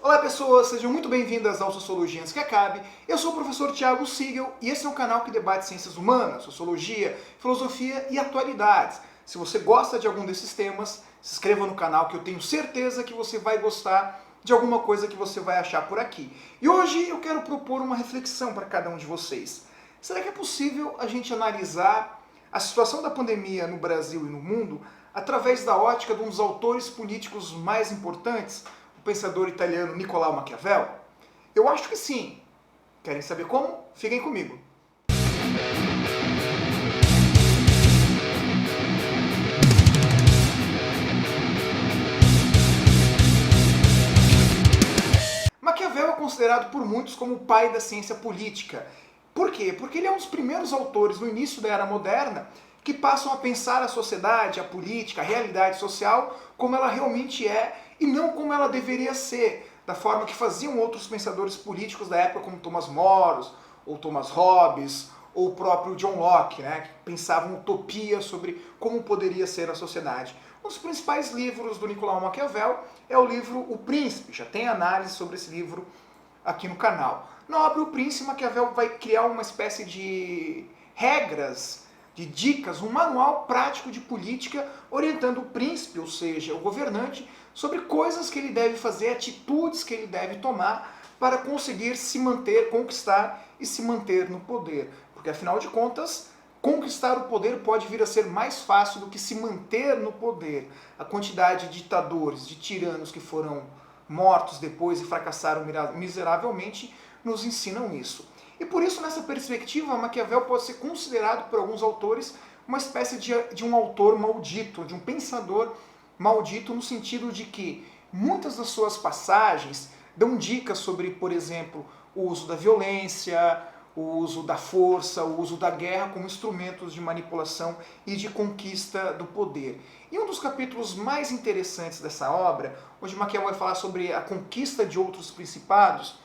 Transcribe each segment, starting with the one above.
Olá pessoas, sejam muito bem-vindas ao Sociologia Antes que Acabe. Eu sou o professor Thiago Siegel e esse é um canal que debate ciências humanas, sociologia, filosofia e atualidades. Se você gosta de algum desses temas, se inscreva no canal que eu tenho certeza que você vai gostar de alguma coisa que você vai achar por aqui. E hoje eu quero propor uma reflexão para cada um de vocês. Será que é possível a gente analisar a situação da pandemia no Brasil e no mundo através da ótica de um dos autores políticos mais importantes, o pensador italiano Nicolau Maquiavel? Eu acho que sim. Querem saber como? Fiquem comigo. Maquiavel é considerado por muitos como o pai da ciência política. Por quê? Porque ele é um dos primeiros autores no início da Era Moderna que passam a pensar a sociedade, a política, a realidade social como ela realmente é e não como ela deveria ser, da forma que faziam outros pensadores políticos da época, como Thomas More, ou Thomas Hobbes, ou o próprio John Locke, né, que pensavam utopia sobre como poderia ser a sociedade. Um dos principais livros do Nicolau Maquiavel é o livro O Príncipe, já tem análise sobre esse livro aqui no canal. Na obra O Príncipe, Maquiavel vai criar uma espécie de regras, de dicas, um manual prático de política orientando o príncipe, ou seja, o governante, sobre coisas que ele deve fazer, atitudes que ele deve tomar para conseguir se manter, conquistar e se manter no poder. Porque, afinal de contas, conquistar o poder pode vir a ser mais fácil do que se manter no poder. A quantidade de ditadores, de tiranos que foram mortos depois e fracassaram miseravelmente nos ensinam isso. E por isso, nessa perspectiva, Maquiavel pode ser considerado por alguns autores uma espécie de um autor maldito, de um pensador maldito, no sentido de que muitas das suas passagens dão dicas sobre, por exemplo, o uso da violência, o uso da força, o uso da guerra como instrumentos de manipulação e de conquista do poder. E um dos capítulos mais interessantes dessa obra, onde Maquiavel vai falar sobre a conquista de outros principados,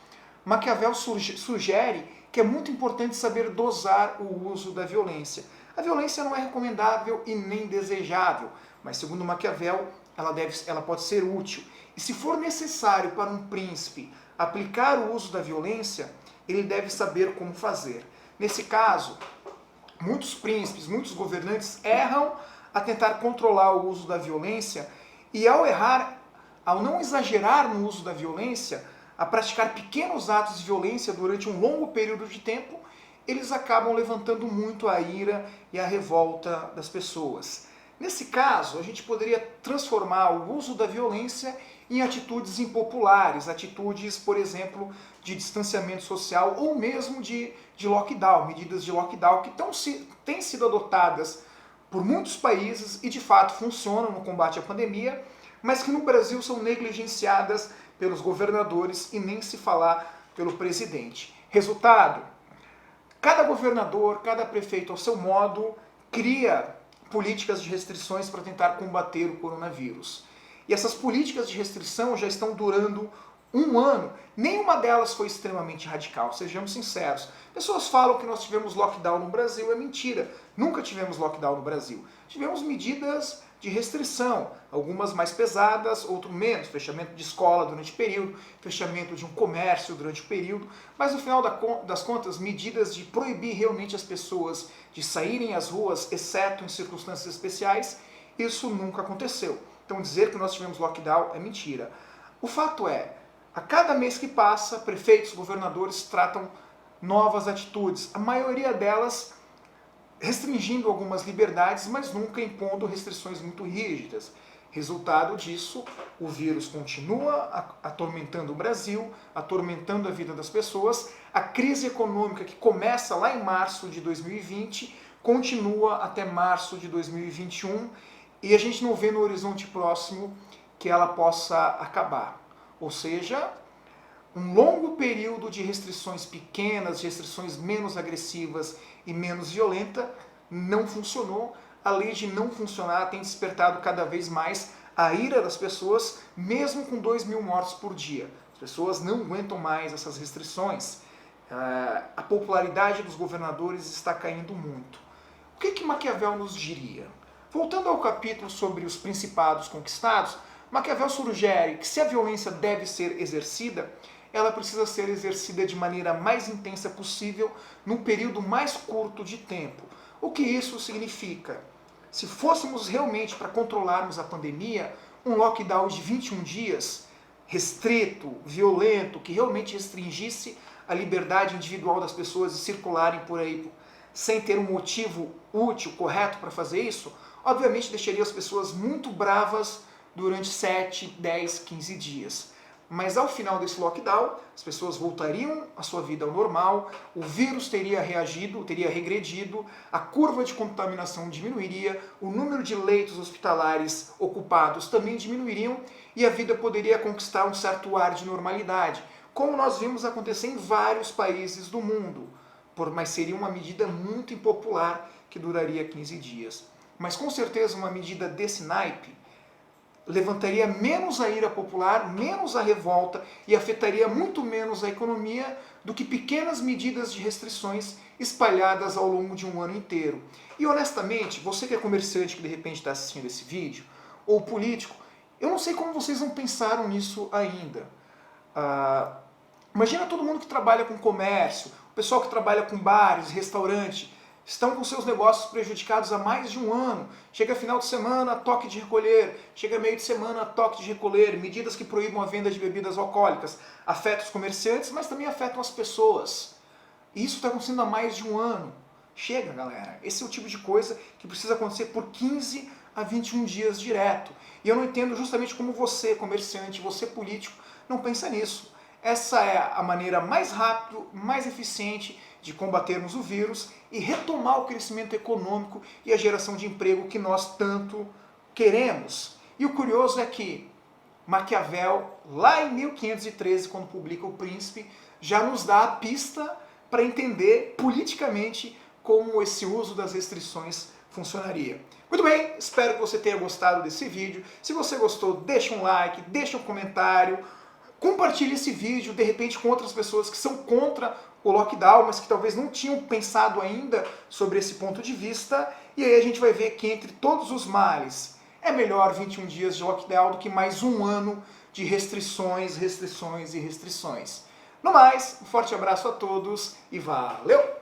Maquiavel sugere que é muito importante saber dosar o uso da violência. A violência não é recomendável e nem desejável, mas segundo Maquiavel, ela pode ser útil. E se for necessário para um príncipe aplicar o uso da violência, ele deve saber como fazer. Nesse caso, muitos príncipes, muitos governantes erram a tentar controlar o uso da violência e ao errar, ao não exagerar no uso da violência, a praticar pequenos atos de violência durante um longo período de tempo, eles acabam levantando muito a ira e a revolta das pessoas. Nesse caso, a gente poderia transformar o uso da violência em atitudes impopulares, atitudes, por exemplo, de distanciamento social ou mesmo de lockdown, medidas de lockdown que têm sido adotadas por muitos países e de fato funcionam no combate à pandemia, mas que no Brasil são negligenciadas pelos governadores e nem se falar pelo presidente. Resultado, cada governador, cada prefeito ao seu modo, cria políticas de restrições para tentar combater o coronavírus. E essas políticas de restrição já estão durando um ano. Nenhuma delas foi extremamente radical, sejamos sinceros. Pessoas falam que nós tivemos lockdown no Brasil, é mentira. Nunca tivemos lockdown no Brasil. Tivemos medidas de restrição, algumas mais pesadas, outras menos, fechamento de escola durante o período, fechamento de um comércio durante o período, mas no final das contas, medidas de proibir realmente as pessoas de saírem às ruas, exceto em circunstâncias especiais, isso nunca aconteceu. Então dizer que nós tivemos lockdown é mentira. O fato é, a cada mês que passa, prefeitos, governadores tratam novas atitudes, a maioria delas restringindo algumas liberdades, mas nunca impondo restrições muito rígidas. Resultado disso, o vírus continua atormentando o Brasil, atormentando a vida das pessoas. A crise econômica que começa lá em março de 2020 continua até março de 2021 e a gente não vê no horizonte próximo que ela possa acabar. Ou seja, um longo período de restrições pequenas, de restrições menos agressivas e menos violentas, não funcionou. A lei de não funcionar tem despertado cada vez mais a ira das pessoas, mesmo com 2.000 mortos por dia. As pessoas não aguentam mais essas restrições. A popularidade dos governadores está caindo muito. O que Maquiavel nos diria? Voltando ao capítulo sobre os principados conquistados, Maquiavel sugere que se a violência deve ser exercida, ela precisa ser exercida de maneira mais intensa possível num período mais curto de tempo. O que isso significa? Se fôssemos realmente para controlarmos a pandemia, um lockdown de 21 dias, restrito, violento, que realmente restringisse a liberdade individual das pessoas de circularem por aí sem ter um motivo útil, correto para fazer isso, obviamente deixaria as pessoas muito bravas durante 7, 10, 15 dias. Mas ao final desse lockdown, as pessoas voltariam à sua vida ao normal, o vírus teria reagido, teria regredido, a curva de contaminação diminuiria, o número de leitos hospitalares ocupados também diminuiriam e a vida poderia conquistar um certo ar de normalidade, como nós vimos acontecer em vários países do mundo. Mas seria uma medida muito impopular que duraria 15 dias. Mas com certeza uma medida desse naipe levantaria menos a ira popular, menos a revolta e afetaria muito menos a economia do que pequenas medidas de restrições espalhadas ao longo de um ano inteiro. E honestamente, você que é comerciante que de repente está assistindo esse vídeo, ou político, eu não sei como vocês não pensaram nisso ainda. Imagina todo mundo que trabalha com comércio, o pessoal que trabalha com bares, restaurantes, estão com seus negócios prejudicados há mais de um ano. Chega final de semana, toque de recolher. Chega meio de semana, toque de recolher. Medidas que proíbam a venda de bebidas alcoólicas. Afetam os comerciantes, mas também afetam as pessoas. E isso está acontecendo há mais de um ano. Chega, galera. Esse é o tipo de coisa que precisa acontecer por 15 a 21 dias direto. E eu não entendo justamente como você, comerciante, você político, não pensa nisso. Essa é a maneira mais rápida, mais eficiente de combatermos o vírus e retomar o crescimento econômico e a geração de emprego que nós tanto queremos. E o curioso é que Maquiavel, lá em 1513, quando publica O Príncipe, já nos dá a pista para entender politicamente como esse uso das restrições funcionaria. Muito bem, espero que você tenha gostado desse vídeo. Se você gostou, deixa um like, deixa um comentário, compartilhe esse vídeo, de repente, com outras pessoas que são contra o lockdown, mas que talvez não tinham pensado ainda sobre esse ponto de vista. E aí a gente vai ver que entre todos os males, é melhor 21 dias de lockdown do que mais um ano de restrições, restrições e restrições. No mais, um forte abraço a todos e valeu!